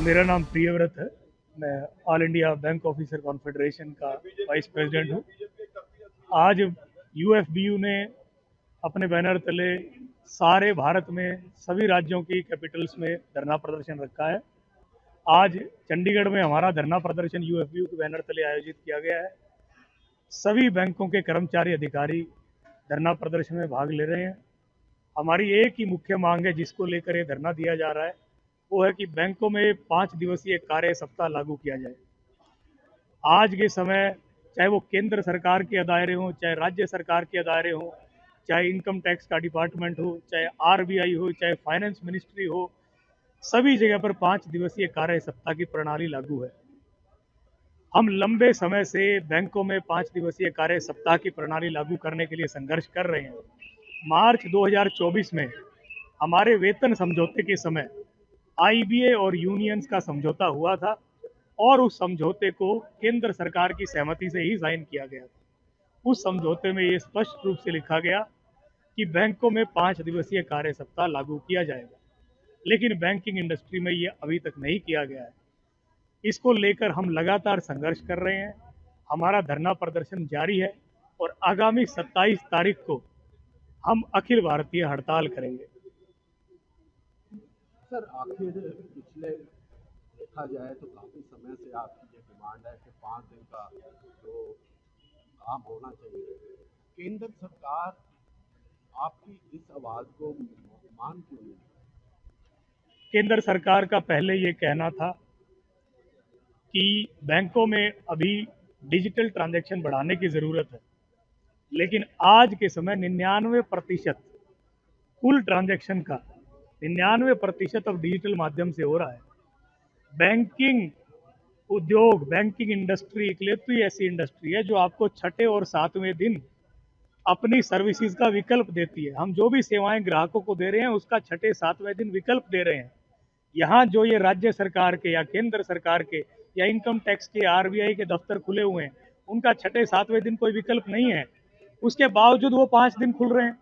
मेरा नाम प्रियव्रत है। मैं all India bank officer confederation का वाइस प्रेसिडेंट हूँ। आज यूएफबीयू ने अपने बैनर तले सारे भारत में सभी राज्यों की कैपिटल्स में धरना प्रदर्शन रखा है। आज चंडीगढ़ में हमारा धरना प्रदर्शन यूएफबीयू के बैनर तले आयोजित किया गया है। सभी बैंकों के कर्मचारी अधिकारी धरना प्रदर्शन में भाग ले रहे हैं। हमारी एक ही मुख्य मांग है जिसको लेकर ये धरना दिया जा रहा है, वो है कि बैंकों में 5 दिवसीय कार्य सप्ताह लागू किया जाए। आज के समय चाहे वो केंद्र सरकार के दायरे हों, चाहे राज्य सरकार के दायरे हों, चाहे इनकम टैक्स का डिपार्टमेंट हो, चाहे आरबीआई हो, चाहे फाइनेंस मिनिस्ट्री हो, सभी जगह पर 5 दिवसीय कार्य सप्ताह की प्रणाली लागू है। हम लंबे समय से बैंकों में 5 दिवसीय कार्य सप्ताह की प्रणाली लागू करने के लिए संघर्ष कर रहे हैं। मार्च 2024 में हमारे वेतन समझौते के समय आईबीए और यूनियंस का समझौता हुआ था और उस समझौते को केंद्र सरकार की सहमति से ही साइन किया गया था। उस समझौते में ये स्पष्ट रूप से लिखा गया कि बैंकों में 5 दिवसीय कार्य सप्ताह लागू किया जाएगा, लेकिन बैंकिंग इंडस्ट्री में ये अभी तक नहीं किया गया है। इसको लेकर हम लगातार संघर्ष कर रहे हैं। हमारा धरना प्रदर्शन जारी है और आगामी 27 तारीख को हम अखिल भारतीय हड़ताल करेंगे। सर, आखिर पिछले देखा जाए तो काफ़ी समय से आपकी ये डिमांड है कि 5 दिन का जो काम होना चाहिए। केंद्र सरकार आपकी इस आवाज़ को मान क्यों नहीं? केंद्र सरकार का पहले ये कहना था कि बैंकों में अभी डिजिटल ट्रांजैक्शन बढ़ाने की ज़रूरत है, लेकिन आज के समय 99% कुल ट्रांजैक्शन का 99% अब डिजिटल माध्यम से हो रहा है। बैंकिंग उद्योग, बैंकिंग इंडस्ट्री इकलौती ऐसी इंडस्ट्री है जो आपको छठे और सातवें दिन अपनी सर्विसेज का विकल्प देती है। हम जो भी सेवाएं ग्राहकों को दे रहे हैं उसका छठे सातवें दिन विकल्प दे रहे हैं। यहाँ जो ये राज्य सरकार के या केंद्र सरकार के या इनकम टैक्स के आरबीआई के दफ्तर खुले हुए हैं, उनका छठे सातवें दिन कोई विकल्प नहीं है। उसके बावजूद वो 5 दिन खुल रहे हैं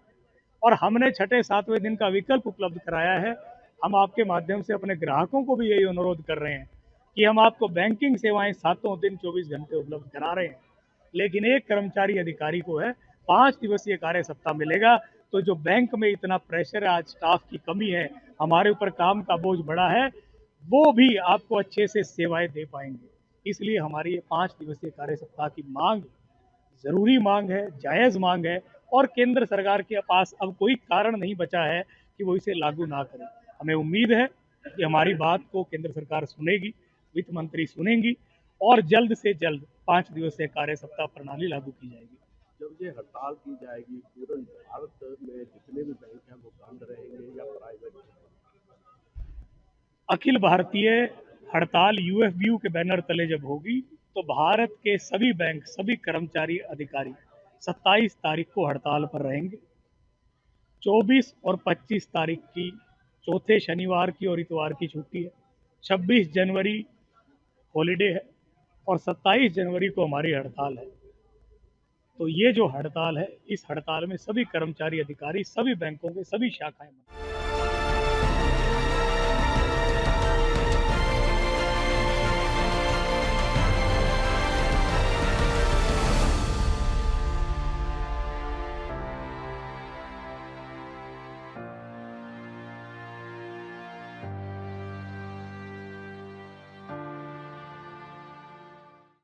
और हमने छठे सातवें दिन का विकल्प उपलब्ध कराया है। हम आपके माध्यम से अपने ग्राहकों को भी यही अनुरोध कर रहे हैं कि हम आपको बैंकिंग सेवाएं सातों दिन 24 घंटे उपलब्ध करा रहे हैं, लेकिन एक कर्मचारी अधिकारी को है 5 दिवसीय कार्य सप्ताह मिलेगा। तो जो बैंक में इतना प्रेशर है, आज स्टाफ की कमी है, हमारे ऊपर काम का बोझ बढ़ा है, वो भी आपको अच्छे से सेवाएं दे पाएंगे। इसलिए हमारी ये 5 दिवसीय कार्य सप्ताह की मांग ज़रूरी मांग है, जायज़ मांग है और केंद्र सरकार के पास अब कोई कारण नहीं बचा है कि वो इसे लागू ना करे। हमें उम्मीद है कि हमारी बात को केंद्र सरकार सुनेगी, वित्त मंत्री सुनेंगी और जल्द से जल्द 5 दिवसीय कार्य सप्ताह प्रणाली लागू की जाएगी। जब ये हड़ताल की जाएगी, पूरे भारत में जितने भी बैंक हैं वो बंद रहेंगे या प्राइवेट? अखिल भारतीय हड़ताल यूएफबीयू के बैनर तले जब होगी तो भारत के सभी बैंक, सभी कर्मचारी अधिकारी 27 तारीख को हड़ताल पर रहेंगे। 24 और 25 तारीख की चौथे शनिवार की और इतवार की छुट्टी है। 26 जनवरी हॉलीडे है और 27 जनवरी को हमारी हड़ताल है। तो ये जो हड़ताल है, इस हड़ताल में सभी कर्मचारी अधिकारी, सभी बैंकों के सभी शाखाएं